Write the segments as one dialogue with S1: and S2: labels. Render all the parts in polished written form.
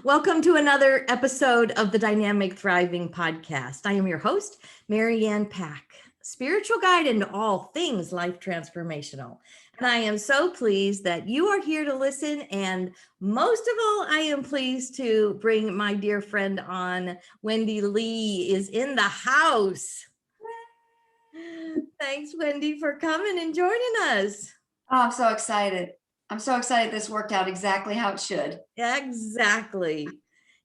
S1: Welcome to another episode of the Dynamic Thriving Podcast. I am your host, Marianne Pack, spiritual guide into all things life transformational. And I am so pleased that you are here to listen. And most of all, I am pleased to bring my dear friend on. Wendy Lee is in the house. Thanks, Wendy, for coming and joining us.
S2: Oh, I'm so excited. I'm so excited this worked out exactly how it should.
S1: Exactly.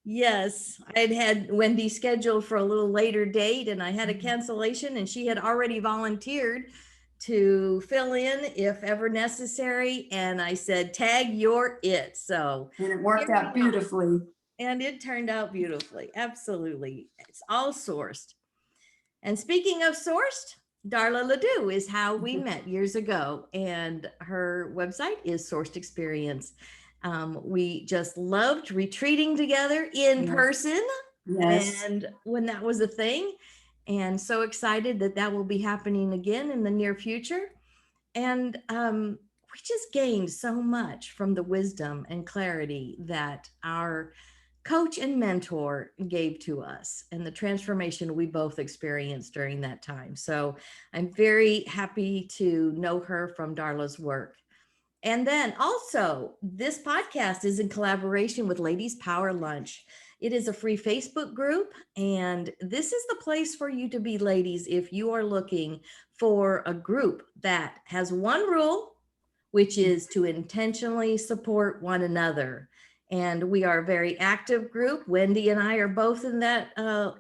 S1: Yes, I'd had Wendy scheduled for a little later date and I had a cancellation and she had already volunteered to fill in if ever necessary. And I said, tag, you're it. So,
S2: and it worked out beautifully.
S1: And it turned out beautifully. Absolutely. It's all sourced. And speaking of sourced, Darla Ledoux is how we met years ago, and her website is Sourced Experience. We just loved retreating together in person, and when that was a thing, and so excited that that will be happening again in the near future. And we just gained so much from the wisdom and clarity that our coach and mentor gave to us and the transformation we both experienced during that time. So I'm very happy to know her from Darla's work. And then also, this podcast is in collaboration with Ladies Power Lunch. It is a free Facebook group, and this is the place for you to be, ladies, if you are looking for a group that has one rule, which is to intentionally support one another. And we are a very active group. Wendy and I are both in that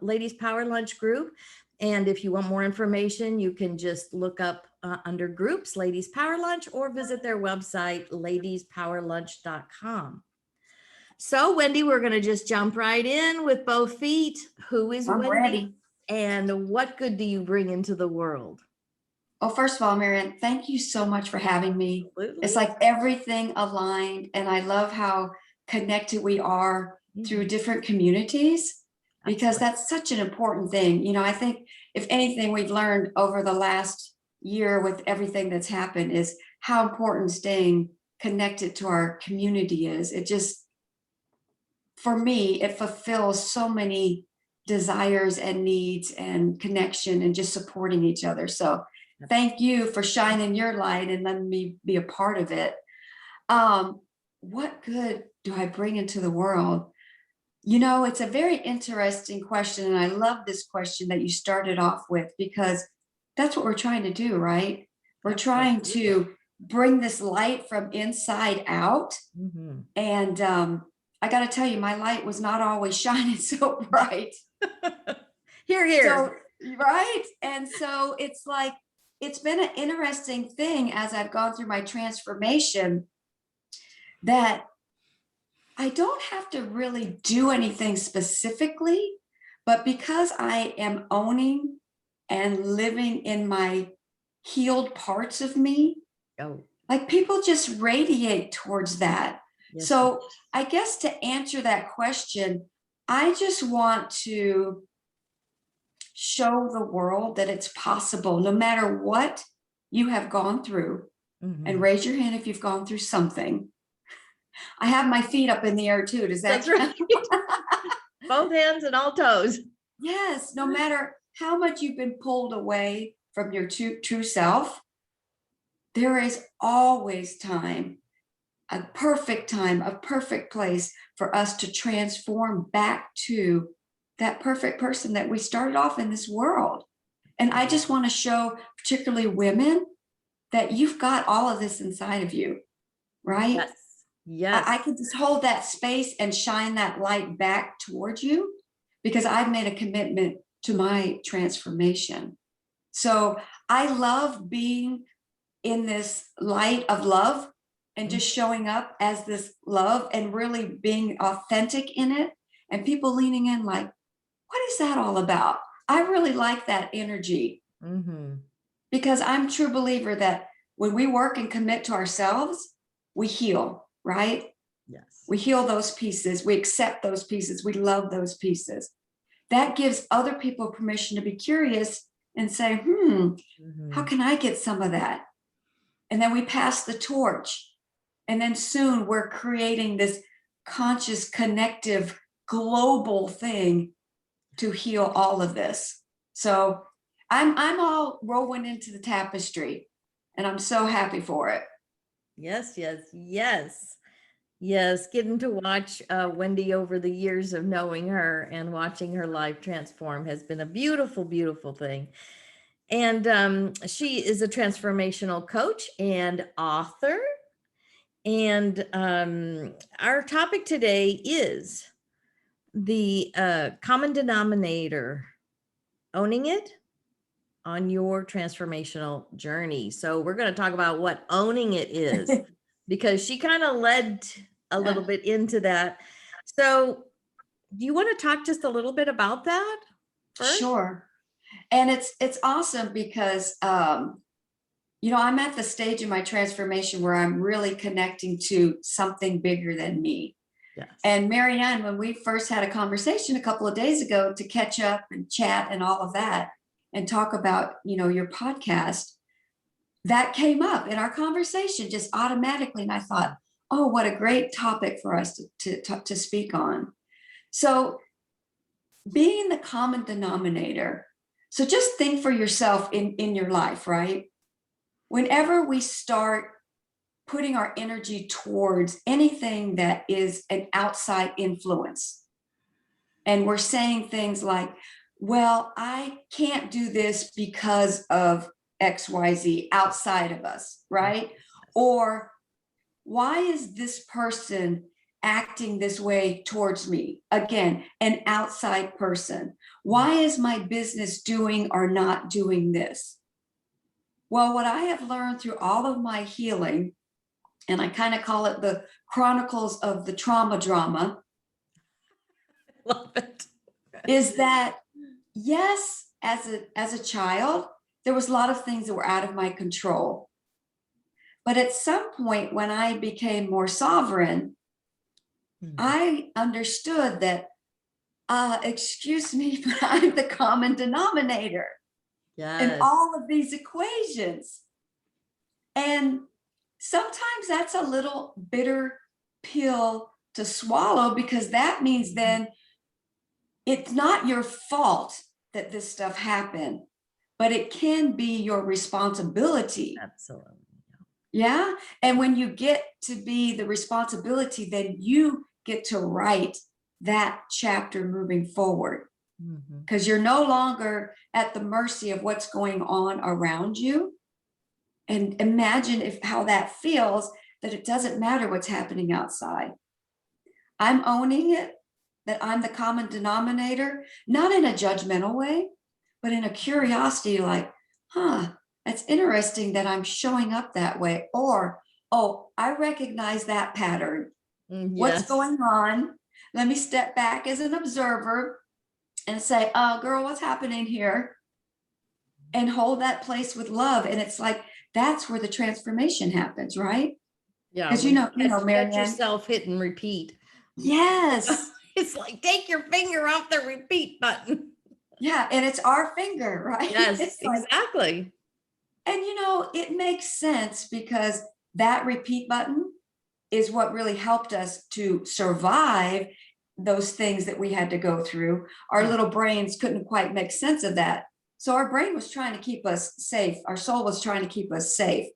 S1: Ladies Power Lunch group. And if you want more information, you can just look up under groups, Ladies Power Lunch, or visit their website, ladiespowerlunch.com. So Wendy, we're going to just jump right in with both feet. Who is Wendy?
S2: Ready.
S1: And what good do you bring into the world?
S2: Well, first of all, Marianne, thank you so much for having me. Absolutely. It's like everything aligned. And I love how connected we are through different communities, because that's such an important thing. You know, I think if anything we've learned over the last year with everything that's happened is how important staying connected to our community is. It just, for me, it fulfills so many desires and needs and connection and just supporting each other. So thank you for shining your light and letting me be a part of it. What good do I bring into the world? You know, it's a very interesting question. And I love this question that you started off with, because that's what we're trying to do, right? We're trying to bring this light from inside out. And I got to tell you, my light was not always shining so bright.
S1: Here.
S2: So, right. And so it's like, it's been an interesting thing as I've gone through my transformation, that I don't have to really do anything specifically, but because I am owning and living in my healed parts of me, like people just radiate towards that. Yes. So I guess to answer that question, I just want to show the world that it's possible, no matter what you have gone through. And raise your hand if you've gone through something. I have my feet up in the air too. Does that
S1: right? Both hands and all toes.
S2: Yes. No matter how much you've been pulled away from your true self, there is always time, a perfect place for us to transform back to that perfect person that we started off in this world. And I just want to show, particularly women, that you've got all of this inside of you, right?
S1: Yes.
S2: I can just hold that space and shine that light back towards you, because I've made a commitment to my transformation. So I love being in this light of love and just showing up as this love and really being authentic in it, and people leaning in like, what is that all about? I really like that energy, because I'm a true believer that when we work and commit to ourselves, we heal, right?
S1: Yes.
S2: We heal those pieces. We accept those pieces. We love those pieces. That gives other people permission to be curious and say, how can I get some of that? And then we pass the torch. And then soon we're creating this conscious, connective, global thing to heal all of this. So I'm all woven into the tapestry, and I'm so happy for it.
S1: Yes, yes, yes. Yes, getting to watch Wendy over the years of knowing her and watching her life transform has been a beautiful, beautiful thing. And she is a transformational coach and author. And our topic today is the common denominator, owning it on your transformational journey. So we're going to talk about what owning it is, because she kind of led a little bit into that. So do you want to talk just a little bit about that first?
S2: Sure. And it's awesome because I'm at the stage in my transformation where I'm really connecting to something bigger than me.
S1: Yes.
S2: And Marianne, when we first had a conversation a couple of days ago to catch up and chat and all of that and talk about, your podcast, that came up in our conversation just automatically. And I thought, oh, what a great topic for us to speak on. So being the common denominator. So just think for yourself in your life, right? Whenever we start putting our energy towards anything that is an outside influence, and we're saying things like, well, I can't do this because of XYZ outside of us, right? Or why is this person acting this way towards me? Again, an outside person. Why is my business doing or not doing this? Well, what I have learned through all of my healing, and I kind of call it the chronicles of the trauma drama,
S1: Love it.
S2: is that yes, as a child, there was a lot of things that were out of my control. But at some point when I became more sovereign, I understood that, excuse me, but I'm the common denominator in all of these equations. And sometimes that's a little bitter pill to swallow, because that means then it's not your fault that this stuff happened, but it can be your responsibility.
S1: Absolutely.
S2: Yeah. And when you get to be the responsibility, then you get to write that chapter moving forward, because you're no longer at the mercy of what's going on around you. And imagine how that feels, that it doesn't matter what's happening outside. I'm owning it, that I'm the common denominator, not in a judgmental way, but in a curiosity, like, that's interesting that I'm showing up that way. Or, oh, I recognize that pattern.
S1: Yes.
S2: What's going on? Let me step back as an observer and say, oh, girl, what's happening here? And hold that place with love. And it's like, that's where the transformation happens, right?
S1: Yeah.
S2: Because
S1: Marianne, yourself hit and repeat.
S2: Yes.
S1: It's like, take your finger off the repeat button.
S2: Yeah. And it's our finger, right?
S1: Yes,
S2: like,
S1: exactly.
S2: And it makes sense, because that repeat button is what really helped us to survive those things that we had to go through. Our little brains couldn't quite make sense of that. So our brain was trying to keep us safe. Our soul was trying to keep us safe.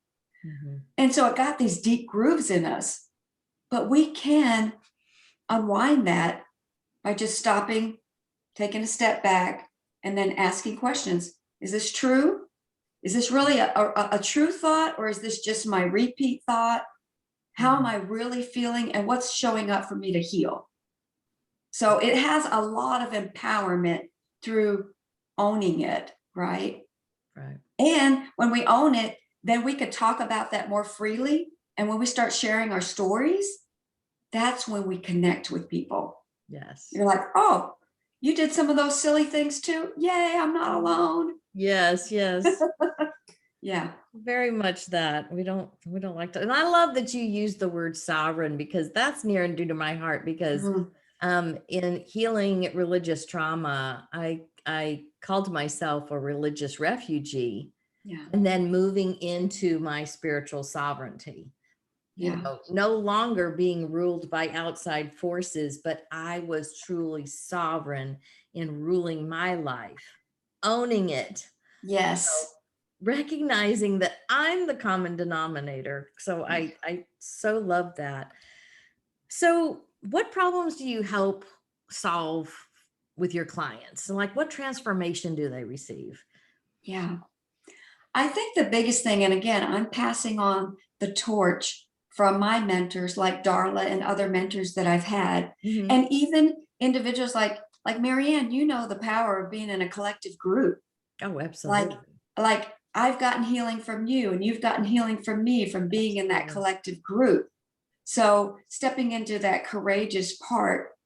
S2: And so it got these deep grooves in us. But we can unwind that by just stopping, taking a step back, and then asking questions. Is this true? Is this really a true thought, or is this just my repeat thought? How am I really feeling, and what's showing up for me to heal? So it has a lot of empowerment through owning it, right?
S1: Right.
S2: And when we own it, then we could talk about that more freely. And when we start sharing our stories, that's when we connect with people.
S1: Yes.
S2: You're like, oh, you did some of those silly things too. Yay, I'm not alone.
S1: Yes, yes.
S2: Yeah.
S1: Very much that. We don't like to. And I love that you use the word sovereign, because that's near and dear to my heart, because in healing religious trauma, I called myself a religious refugee.
S2: Yeah.
S1: And then moving into my spiritual sovereignty. you know, no longer being ruled by outside forces, but I was truly sovereign in ruling my life, owning it.
S2: Yes.
S1: Recognizing that I'm the common denominator. So I so love that. So what problems do you help solve with your clients? And like what transformation do they receive?
S2: Yeah. I think the biggest thing, and again, I'm passing on the torch from my mentors like Darla and other mentors that I've had,
S1: Mhm.
S2: and even individuals like Marianne, you know the power of being in a collective group.
S1: Oh,
S2: Like,
S1: absolutely.
S2: like I've gotten healing from you, and you've gotten healing from me from being in that
S1: Absolutely.
S2: collective group. So stepping into that courageous part,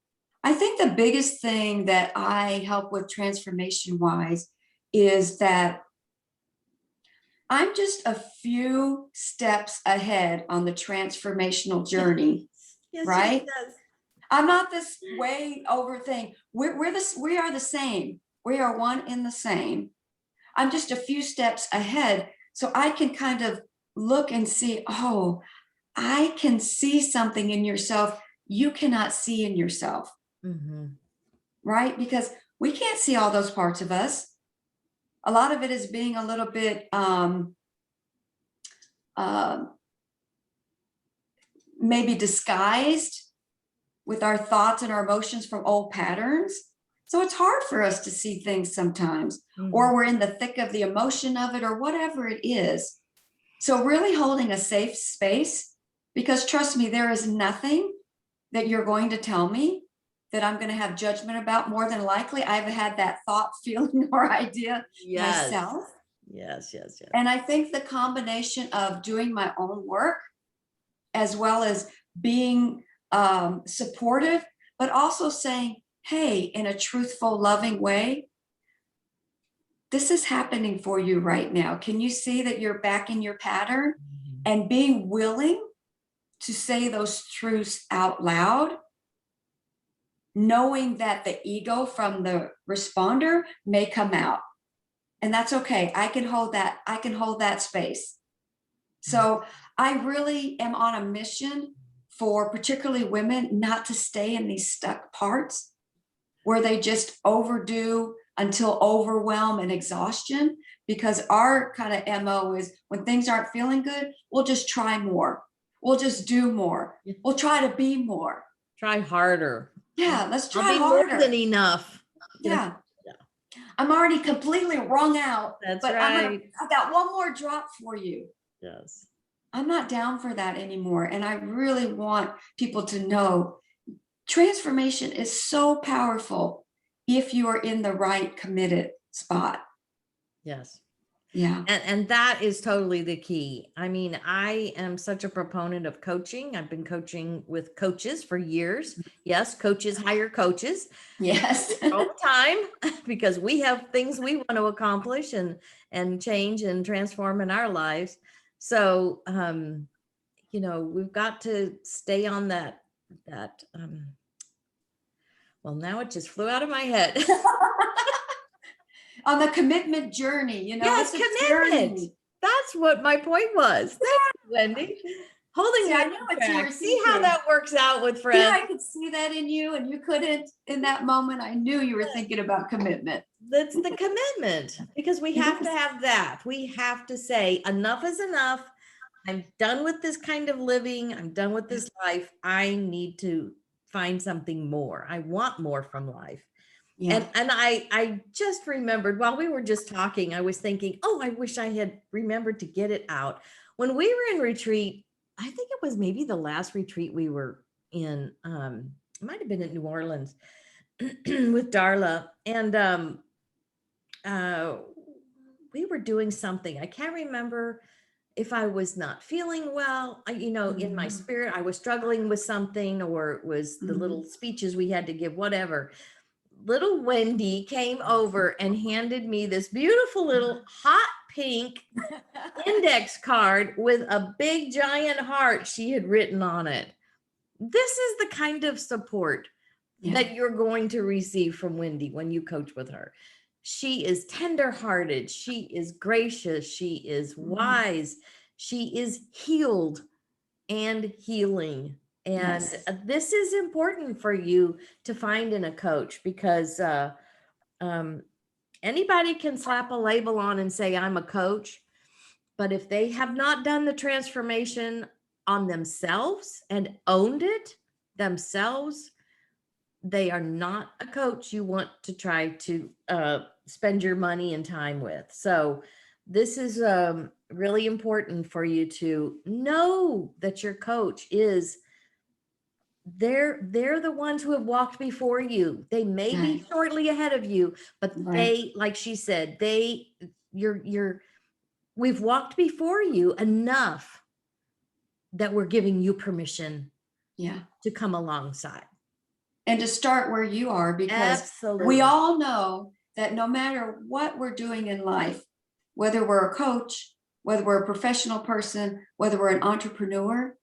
S2: I think the biggest thing that I help with transformation wise is that I'm just a few steps ahead on the transformational journey,
S1: Yes,
S2: right?
S1: yes.
S2: I'm not this way over thing. We are the same. We are one in the same. I'm just a few steps ahead. So I can kind of look and see, oh, I can see something in yourself you cannot see in yourself,
S1: Mm-hmm.
S2: right? Because we can't see all those parts of us. A lot of it is being a little bit uh, maybe disguised with our thoughts and our emotions from old patterns. So it's hard for us to see things sometimes,
S1: Mm-hmm.
S2: or we're in the thick of the emotion of it, or whatever it is. So really holding a safe space, because trust me, there is nothing that you're going to tell me that I'm going to have judgment about. More than likely, I've had that thought, feeling, or idea
S1: Yes.
S2: myself.
S1: Yes, yes, yes.
S2: And I think the combination of doing my own work, as well as being supportive, but also saying, hey, in a truthful, loving way, this is happening for you right now. Can you see that you're back in your pattern?
S1: Mm-hmm.
S2: And being willing to say those truths out loud, knowing that the ego from the responder may come out. And that's okay. I can hold that space. So I really am on a mission for particularly women not to stay in these stuck parts where they just overdo until overwhelm and exhaustion, because our kind of MO is when things aren't feeling good, we'll just try more. We'll just do more. We'll try to be more.
S1: Try harder.
S2: Yeah, let's try
S1: I'll be
S2: harder.
S1: more than enough.
S2: Yeah. I'm already completely wrung out.
S1: That's
S2: but
S1: right.
S2: I got one more drop for you.
S1: Yes.
S2: I'm not down for that anymore. And I really want people to know transformation is so powerful if you are in the right committed spot.
S1: Yes.
S2: Yeah.
S1: And that is totally the key. I mean, I am such a proponent of coaching. I've been coaching with coaches for years. Yes, coaches hire coaches.
S2: Yes.
S1: All the time, because we have things we want to accomplish and change and transform in our lives. So you know, we've got to stay on that well, now it just flew out of my head.
S2: On the commitment journey,
S1: Yes,
S2: it's a
S1: commitment.
S2: journey.
S1: That's what my point was. Thank you, Wendy. Holding
S2: See,
S1: me
S2: I
S1: on
S2: know what you were
S1: track. See how
S2: thinking.
S1: that works out with
S2: Yeah,
S1: friends.
S2: I could see that in you, and you couldn't in that moment. I knew you were thinking about commitment.
S1: That's the commitment, because we have to have that. We have to say enough is enough. I'm done with this kind of living. I'm done with this life. I need to find something more. I want more from life.
S2: Yeah.
S1: And I just remembered while we were just talking, I was thinking, oh, I wish I had remembered to get it out. When we were in retreat, I think it was maybe the last retreat we were in, it might have been in New Orleans with Darla. And uh, we were doing something. I can't remember if I was not feeling well, in my spirit, I was struggling with something, or it was the little speeches we had to give, whatever. Little Wendy came over and handed me this beautiful little hot pink index card with a big giant heart she had written on it. This is the kind of support that you're going to receive from Wendy when you coach with her. She is tenderhearted. She is gracious. She is wise. She is healed. and healing. And
S2: Yes.
S1: this is important for you to find in a coach, because anybody can slap a label on and say, I'm a coach. But if they have not done the transformation on themselves and owned it themselves, they are not a coach you want to try to spend your money and time with. So this is really important for you to know that your coach is, they're the ones who have walked before you. They may be
S2: Right.
S1: shortly ahead of you, but
S2: Right.
S1: they, like she said, we've walked before you enough that we're giving you permission
S2: Yeah.
S1: to come alongside.
S2: And to start where you are, because
S1: Absolutely.
S2: we all know that no matter what we're doing in life, whether we're a coach, whether we're a professional person, whether we're an entrepreneur,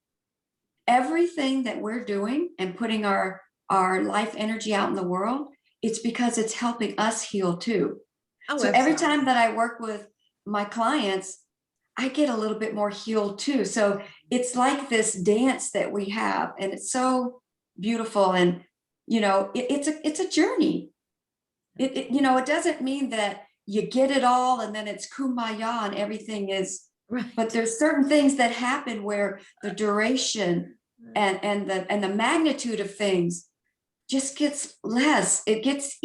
S2: everything that we're doing and putting our life energy out in the world, it's because it's helping us heal too.
S1: Oh,
S2: So every
S1: absolutely.
S2: time that I work with my clients, I get a little bit more healed too. So it's like this dance that we have, and it's so beautiful. And it's a journey. It doesn't mean that you get it all and then it's kumbaya and everything is.
S1: Right.
S2: But there's certain things that happen where the duration and the magnitude of things just gets less. It gets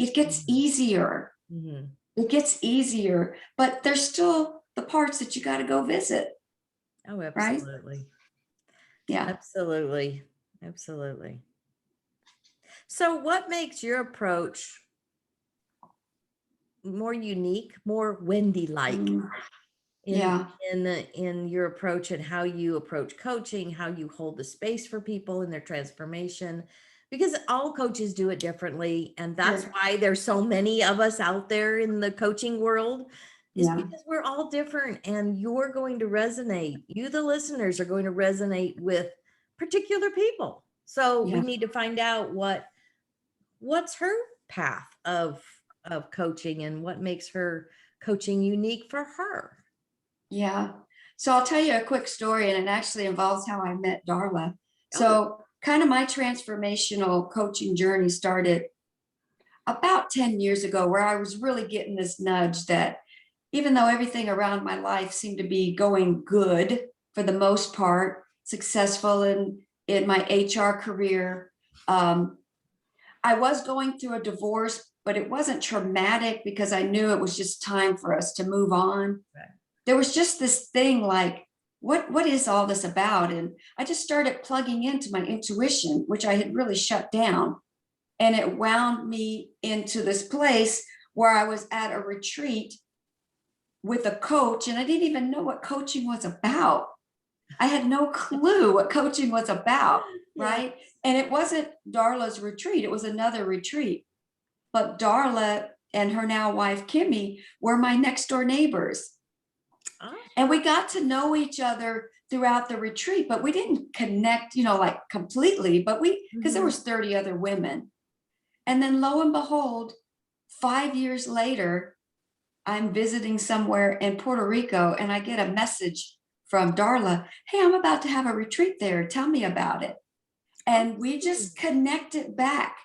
S2: easier.
S1: Mhm.
S2: It gets easier, but there's still the parts that you got to go visit.
S1: Oh,
S2: Right?
S1: absolutely.
S2: Yeah.
S1: Absolutely. Absolutely. So what makes your approach more unique, more Wendy-like
S2: Yeah.
S1: in your approach and how you approach coaching, how you hold the space for people in their transformation? Because all coaches do it differently. And that's
S2: Sure.
S1: why there's so many of us out there in the coaching world, is
S2: Yeah.
S1: because we're all different, and you're going to resonate. You, the listeners, are going to resonate with particular people. So we
S2: Yeah.
S1: need to find out what's her path of coaching and what makes her coaching unique for her.
S2: Yeah. So I'll tell you a quick story, and it actually involves how I met Darla.
S1: Oh.
S2: So kind of my transformational coaching journey started about 10 years ago, where I was really getting this nudge that even though everything around my life seemed to be going good for the most part, successful in my HR career, I was going through a divorce, but it wasn't traumatic because I knew it was just time for us to move on.
S1: Right.
S2: There was just this thing like, what is all this about? And I just started plugging into my intuition, which I had really shut down. And it wound me into this place where I was at a retreat with a coach, and I didn't even know what coaching was about. I had no clue what coaching was about, right?
S1: Yes.
S2: And it wasn't Darla's retreat, it was another retreat. But Darla and her now wife, Kimmy, were my next door neighbors.
S1: Oh.
S2: And we got to know each other throughout the retreat, but we didn't connect, like completely, but because there was 30 other women. And then lo and behold, 5 years later, I'm visiting somewhere in Puerto Rico, and I get a message from Darla. Hey, I'm about to have a retreat there. Tell me about it. And we just connected back.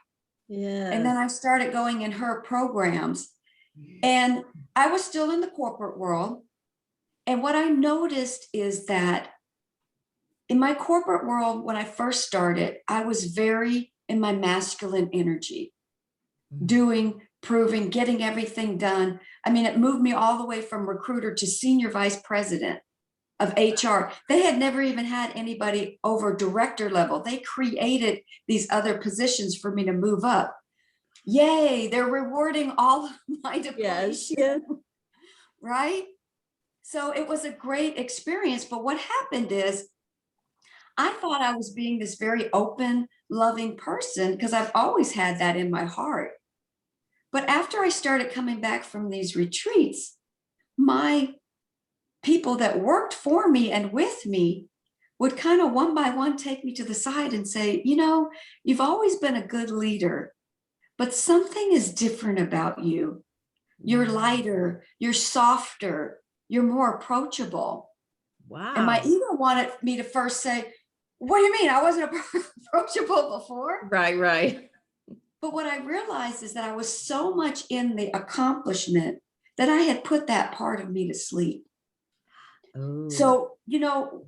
S1: Yeah.
S2: And then I started going in her programs. And I was still in the corporate world. And what I noticed is that in my corporate world, when I first started, I was very in my masculine energy, doing, proving, getting everything done. I mean, it moved me all the way from recruiter to senior vice president of HR. They had never even had anybody over director level. They created these other positions for me to move up. Yay, they're rewarding all of my depletion.
S1: Yes.
S2: Right? So it was a great experience. But what happened is I thought I was being this very open, loving person because I've always had that in my heart. But after I started coming back from these retreats, my people that worked for me and with me would kind of one by one take me to the side and say, you've always been a good leader, but something is different about you. You're lighter, you're softer, you're more approachable.
S1: Wow.
S2: And my ego wanted me to first say, what do you mean? I wasn't approachable before?
S1: Right, right.
S2: But what I realized is that I was so much in the accomplishment that I had put that part of me to sleep.
S1: Oh,
S2: So,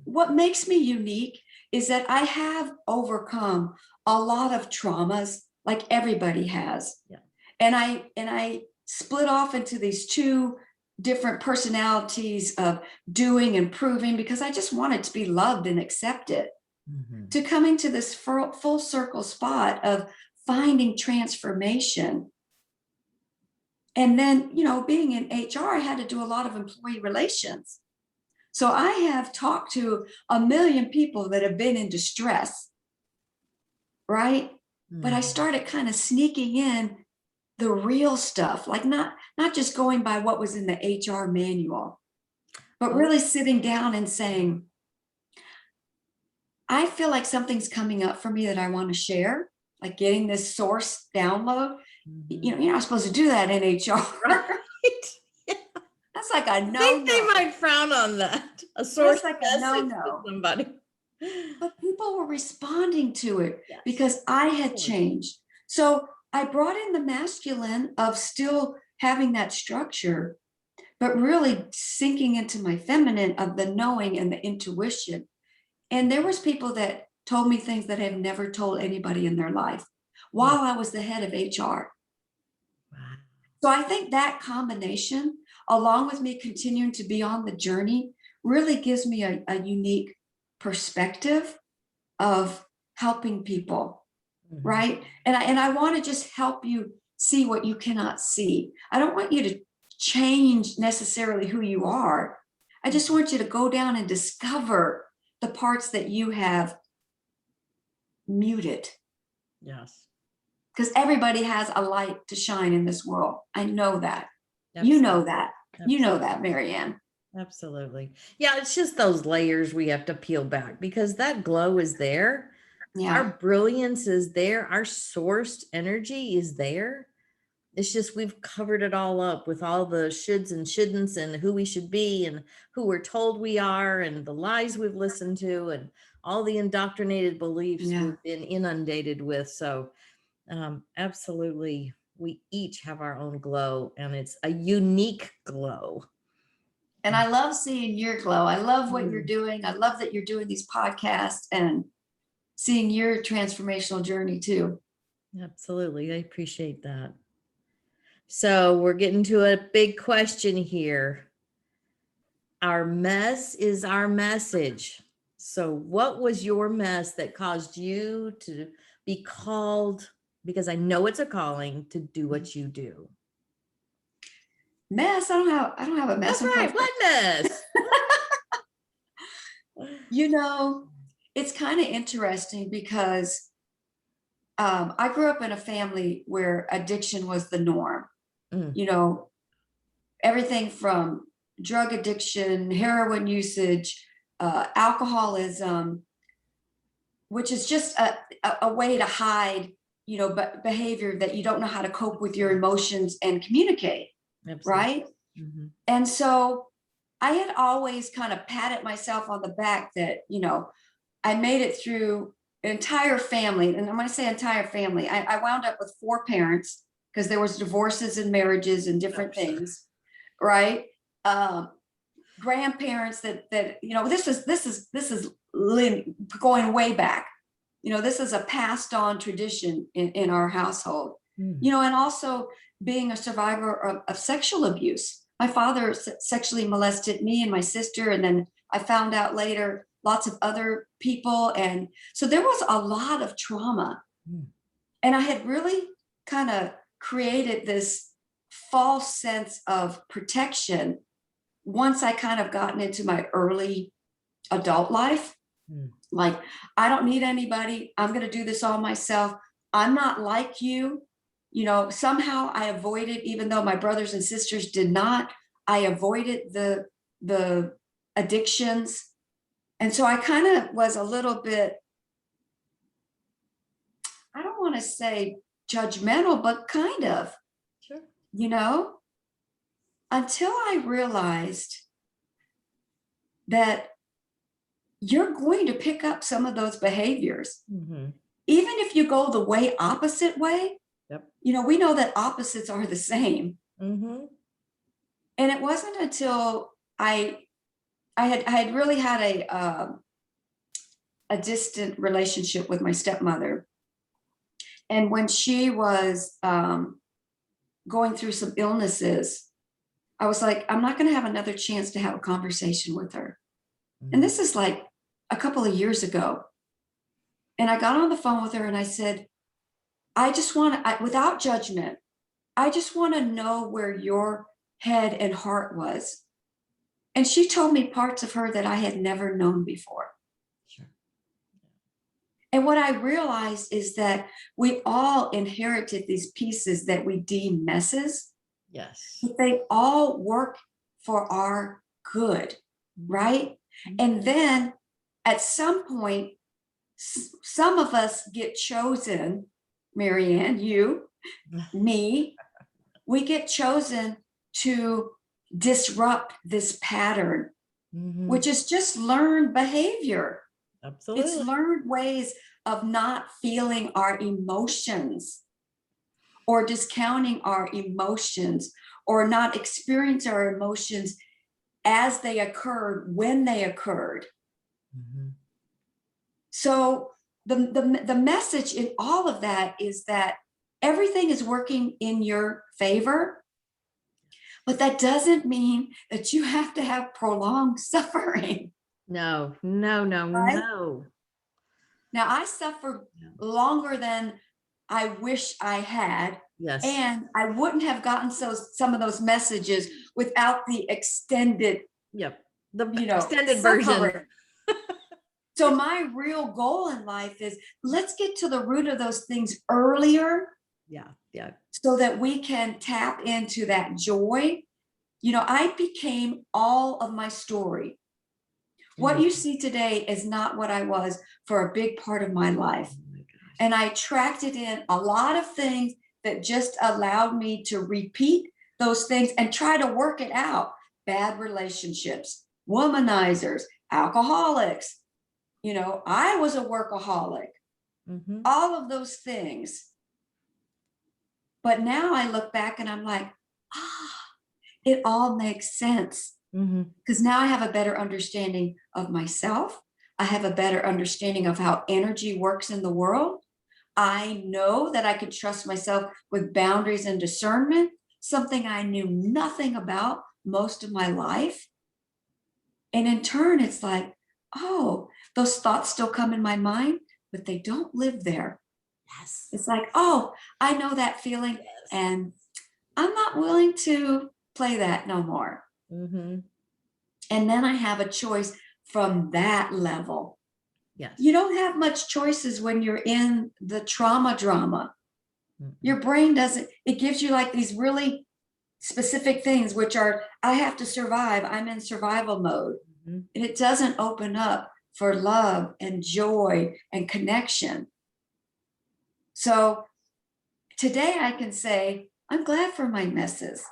S2: what makes me unique is that I have overcome a lot of traumas like everybody has.
S1: yeah.
S2: And I split off into these two different personalities of doing and proving because I just wanted to be loved and accepted.
S1: Mm-hmm.
S2: To coming to this full circle spot of finding transformation. And then, being in HR, I had to do a lot of employee relations. So I have talked to a million people that have been in distress, right?
S1: Mm-hmm.
S2: But I started kind of sneaking in the real stuff, like not just going by what was in the HR manual, but really sitting down and saying, I feel like something's coming up for me that I want to share, like getting this source download.
S1: Mm-hmm.
S2: You're not supposed to do that in HR.
S1: Right. Yeah.
S2: That's like a no.
S1: I think they might frown on that. A source
S2: That's like a
S1: message
S2: no.
S1: to somebody.
S2: But people were responding to it
S1: Yes.
S2: because I had changed. So I brought in the masculine of still having that structure, but really sinking into my feminine of the knowing and the intuition. And there was people that told me things that I've never told anybody in their life while I was the head of HR.
S1: Wow.
S2: So I think that combination, along with me continuing to be on the journey, really gives me a unique perspective of helping people,
S1: Mm-hmm.
S2: right? And I want to just help you see what you cannot see. I don't want you to change necessarily who you are. I just want you to go down and discover the parts that you have muted.
S1: Yes.
S2: Because everybody has a light to shine in this world. I know that.
S1: Absolutely.
S2: You know that.
S1: Absolutely.
S2: You know that, Marianne.
S1: Absolutely. Yeah, it's just those layers we have to peel back because that glow is there.
S2: Yeah.
S1: Our brilliance is there. Our sourced energy is there. It's just we've covered it all up with all the shoulds and shouldn'ts and who we should be and who we're told we are and the lies we've listened to and all the indoctrinated beliefs we've been inundated with. So absolutely, we each have our own glow and it's a unique glow.
S2: And I love seeing your glow. I love what you're doing. I love that you're doing these podcasts and seeing your transformational journey too.
S1: Absolutely. I appreciate that. So we're getting to a big question here. Our mess is our message. So what was your mess that caused you to be called, because I know it's a calling, to do what you do?
S2: Mess? I don't have a mess.
S1: That's right. What mess?
S2: It's kind of interesting because I grew up in a family where addiction was the norm. Everything from drug addiction, heroin usage, alcoholism, which is just a way to hide, behavior that you don't know how to cope with your emotions and communicate. Absolutely. Right? Mm-hmm. And so I had always kind of patted myself on the back that, I made it through an entire family. And I'm going to say entire family. I wound up with 4 parents because there was divorces and marriages and different things. Right. Grandparents that this is going way back. This is a passed on tradition in our household. And also being a survivor of sexual abuse. My father sexually molested me and my sister, and then I found out later lots of other people, and so there was a lot of trauma. And I had really kind of created this false sense of protection once I kind of gotten into my early adult life. Like, I don't need anybody. I'm going to do this all myself. I'm not like you. Somehow I avoided, even though my brothers and sisters did not, I avoided the addictions. And so I kind of was a little bit, I don't want to say judgmental, but kind of, sure. Until I realized that you're going to pick up some of those behaviors.
S1: Mm-hmm.
S2: Even if you go the way opposite way,
S1: Yep.
S2: you know, we know that opposites are the same.
S1: Mm-hmm.
S2: And it wasn't until I had really had a distant relationship with my stepmother. And when she was going through some illnesses, I was like, I'm not going to have another chance to have a conversation with her.
S1: Mm-hmm.
S2: And this is like a couple of years ago. And I got on the phone with her and I said, I just want to, without judgment, I just want to know where your head and heart was. And she told me parts of her that I had never known before.
S1: Sure.
S2: And what I realized is that we all inherited these pieces that we deem messes.
S1: Yes.
S2: But they all work for our good, right?
S1: Mm-hmm.
S2: And then at some point, some of us get chosen, Marianne, you, me, we get chosen to disrupt this pattern,
S1: Mm-hmm.
S2: which is just learned behavior.
S1: Absolutely.
S2: It's learned ways of not feeling our emotions or discounting our emotions or not experience our emotions as they occurred when they occurred.
S1: Mm-hmm.
S2: So the message in all of that is that everything is working in your favor, but that doesn't mean that you have to have prolonged suffering.
S1: No.
S2: Right?
S1: No.
S2: Now, I suffered longer than I wish I had.
S1: Yes.
S2: And I wouldn't have gotten some of those messages without the extended,
S1: Yep. The
S2: extended
S1: version.
S2: So my real goal in life is let's get to the root of those things earlier.
S1: Yeah. Yeah.
S2: So that we can tap into that joy. You know, I became all of my story. What you see today is not what I was for a big part of my life. Oh my gosh. And I attracted in a lot of things that just allowed me to repeat those things and try to work it out. Bad relationships, womanizers, alcoholics. You know, I was a workaholic, all of those things. But now I look back and I'm like, it all makes sense. Because now I have a better understanding of myself. I have a better understanding of how energy works in the world. I know that I can trust myself with boundaries and discernment, something I knew nothing about most of my life. And in turn, it's like, oh, those thoughts still come in my mind, but they don't live there. Yes. It's like, oh, I know that feeling. Yes. And I'm not willing to play that no more. And then I have a choice from that level. Yes. You don't have much choices when you're in the trauma drama. Your brain doesn't, it gives you like these really specific things, which are, I have to survive. I'm in survival mode. And it doesn't open up for love and joy and connection. So today I can say, I'm glad for my messes.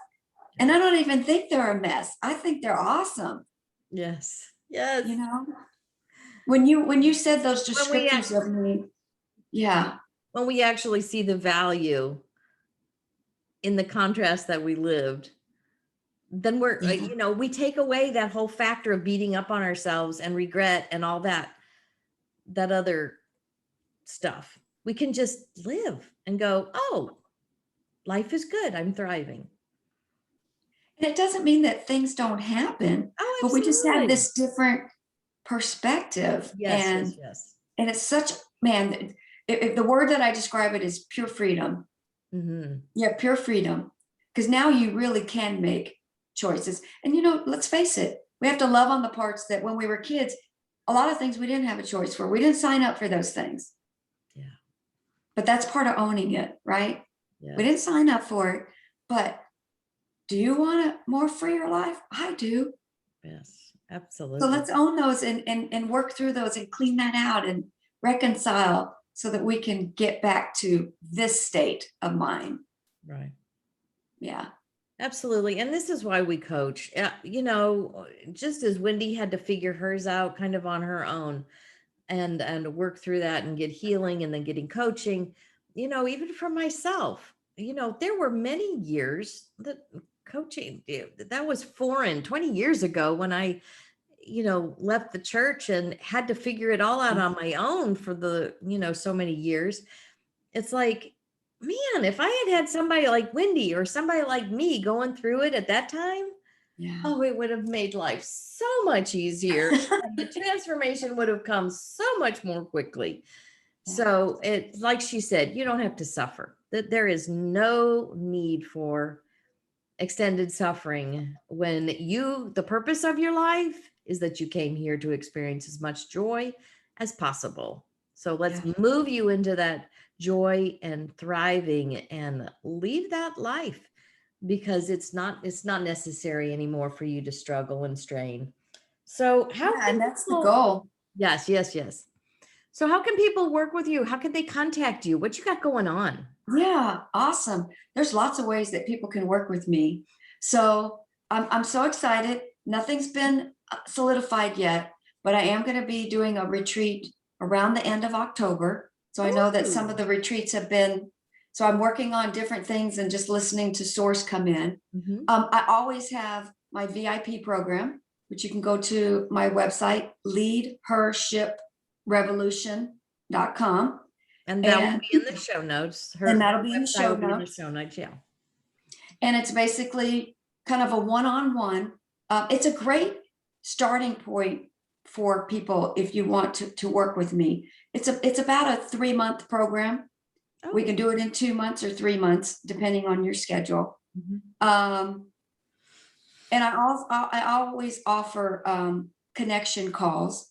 S2: And I don't even think they're a mess. I think they're awesome. Yes. Yes. You know, when you said those descriptors of me, yeah.
S1: When we actually see the value in the contrast that we lived, then we're, you know, we take away that whole factor of beating up on ourselves and regret and all that other stuff. We can just live and go, oh, life is good. I'm thriving.
S2: And it doesn't mean that things don't happen, but we just have this different perspective.
S1: Yes,
S2: and it's such, man, the word that I describe it is pure freedom. Yeah, pure freedom. Because now you really can make choices. And, you know, let's face it, we have to love on the parts that when we were kids, a lot of things we didn't have a choice for. We didn't sign up for those things. Yeah. But that's part of owning it, right? Yeah. We didn't sign up for it, but do you want a more freer life? I do. Yes, absolutely. So let's own those and work through those and clean that out and reconcile so that we can get back to this state of mind. Right. Yeah.
S1: Absolutely. And this is why we coach. Just as Wendy had to figure hers out kind of on her own and work through that and get healing and then getting coaching, even for myself, there were many years that coaching that was foreign 20 years ago when I left the church and had to figure it all out on my own for the, so many years. It's like, man, if I had somebody like Wendy or somebody like me going through it at that time,
S2: Yeah.
S1: oh, it would have made life so much easier. And the transformation would have come so much more quickly.
S2: Yeah.
S1: So it, like she said, you don't have to suffer. That there is no need for extended suffering when the purpose of your life is that you came here to experience as much joy as possible. So let's move you into that joy and thriving and leave that life, because it's not necessary anymore for you to struggle and strain. So
S2: And that's the goal.
S1: Yes, yes, yes. So how can people work with you? How can they contact you? What you got going on?
S2: Yeah, awesome. There's lots of ways that people can work with me. So I'm so excited. Nothing's been solidified yet, but I am going to be doing a retreat around the end of October. So I know that some of the retreats have been, so I'm working on different things and just listening to source come in. I always have my VIP program, which you can go to my website, leadhershiprevolution.com.
S1: And that will be in the show notes.
S2: And that'll be in the show
S1: will be in the
S2: notes.
S1: show notes, yeah.
S2: And it's basically kind of a one-on-one. It's a great starting point for people if you want to work with me. It's about a 3-month program.
S1: Oh.
S2: We can do it in 2 months or 3 months, depending on your schedule. And I always offer connection calls.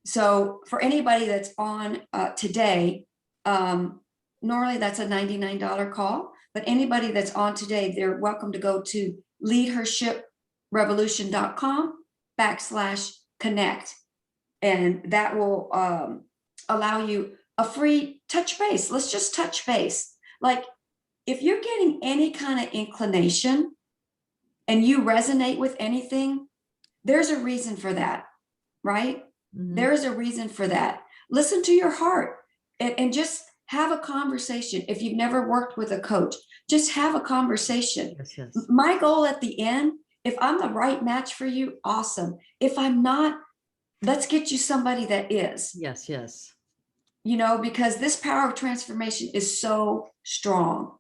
S2: So for anybody that's on today, normally that's a $99 call, but anybody that's on today, they're welcome to go to leadhershiprevolution.com/connect. And that will allow you a free touch base. Let's just touch base. Like if you're getting any kind of inclination and you resonate with anything, there's a reason for that, right? There is a reason for that. Listen to your heart and just have a conversation. If you've never worked with a coach, just have a conversation.
S1: Yes, yes.
S2: My goal at the end, if I'm the right match for you, awesome. If I'm not, let's get you somebody that is.
S1: Yes, yes.
S2: Because this power of transformation is so strong.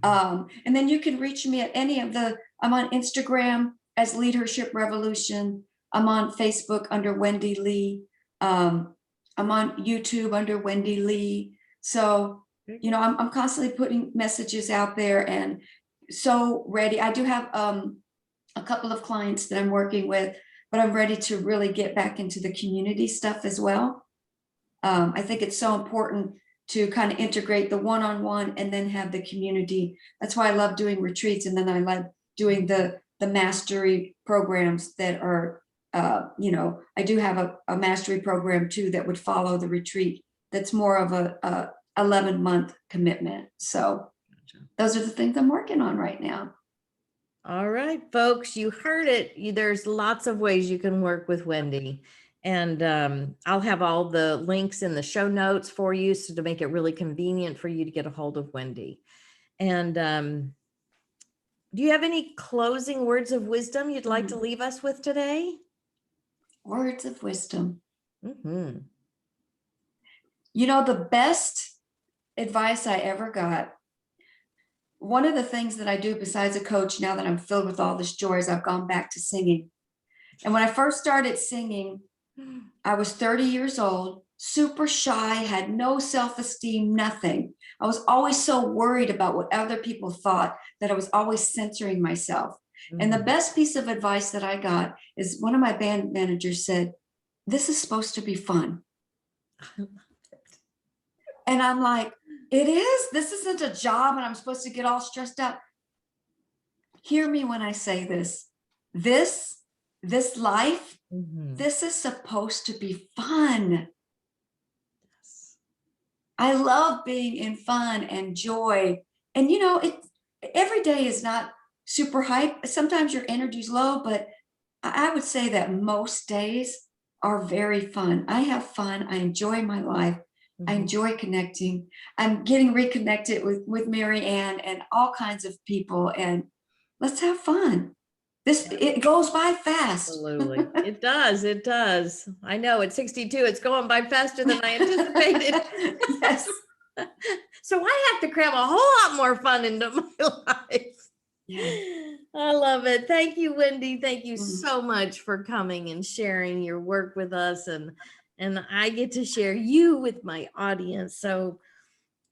S2: And then you can reach me at any of I'm on Instagram as Leadership Revolution. I'm on Facebook under Wendy Lee. I'm on YouTube under Wendy Lee. So, I'm constantly putting messages out there and so ready. I do have a couple of clients that I'm working with, but I'm ready to really get back into the community stuff as well. I think it's so important to kind of integrate the one-on-one and then have the community. That's why I love doing retreats. And then I love doing the mastery programs that are, I do have a mastery program too that would follow the retreat. That's more of a 11-month commitment. So those are the things I'm working on right now.
S1: All right, folks, you heard it. There's lots of ways you can work with Wendy. And I'll have all the links in the show notes for you, so to make it really convenient for you to get a hold of Wendy. And do you have any closing words of wisdom you'd like to leave us with today?
S2: Words of wisdom.
S1: Mm-hmm.
S2: The best advice I ever got, one of the things that I do besides a coach, now that I'm filled with all this joy, is I've gone back to singing. And when I first started singing, I was 30 years old, super shy, had no self-esteem, nothing. I was always so worried about what other people thought that I was always censoring myself. And the best piece of advice that I got is one of my band managers said, "This is supposed to be fun." And I'm like, it is? This isn't a job and I'm supposed to get all stressed out. Hear me when I say this. This life, this is supposed to be fun. Yes. I love being in fun and joy. And every day is not super hype. Sometimes your energy's low, but I would say that most days are very fun. I have fun. I enjoy my life. I enjoy connecting. I'm getting reconnected with Mary Ann and all kinds of people, and let's have fun. It goes by fast.
S1: Absolutely. It does. It does. I know at 62, it's going by faster than I anticipated.
S2: Yes.
S1: So I have to cram a whole lot more fun into my life.
S2: Yeah.
S1: I love it. Thank you, Wendy. Thank you
S2: Mm.
S1: so much for coming and sharing your work with us. And I get to share you with my audience. So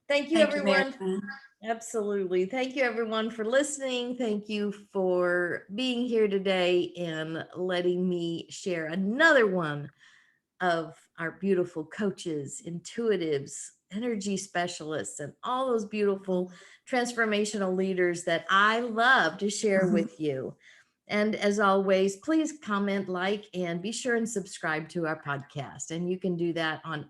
S1: thank you,
S2: Thank you, Mary
S1: everyone.
S2: Ann.
S1: Absolutely. Thank you, everyone, for listening. Thank you for being here today and letting me share another one of our beautiful coaches, intuitives, energy specialists, and all those beautiful transformational leaders that I love to share with you. And as always, please comment, like, and be sure and subscribe to our podcast. And you can do that on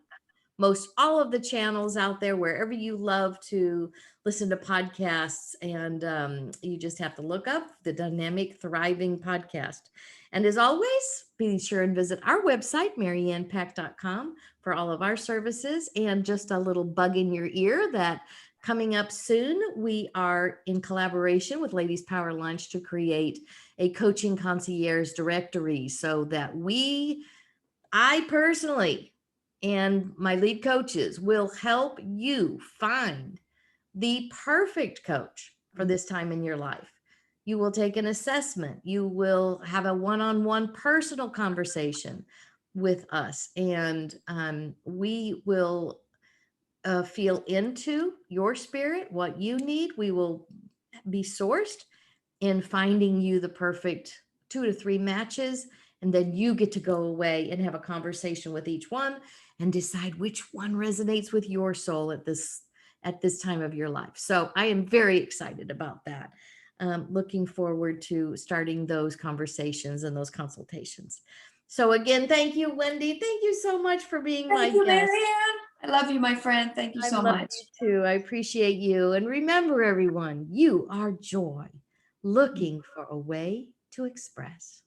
S1: most all of the channels out there, wherever you love to listen to podcasts. And you just have to look up the Dynamic Thriving Podcast. And as always, be sure and visit our website, maryannpack.com, for all of our services. And just a little bug in your ear that coming up soon, we are in collaboration with Ladies Power Lunch to create a coaching concierge directory so that I personally, and my lead coaches will help you find the perfect coach for this time in your life. You will take an assessment. You will have a one-on-one personal conversation with us, and we will feel into your spirit, what you need. We will be sourced in finding you the perfect 2 to 3 matches. And then you get to go away and have a conversation with each one and decide which one resonates with your soul at this time of your life. So I am very excited about that. Looking forward to starting those conversations and those consultations. So again, thank you, Wendy. Thank you so much for being my
S2: Thank you,
S1: guest.
S2: Mary Ann. I love you, my friend. Thank you
S1: I
S2: so
S1: love
S2: much.
S1: you too. I appreciate you. And remember, everyone, you are joy looking for a way to express.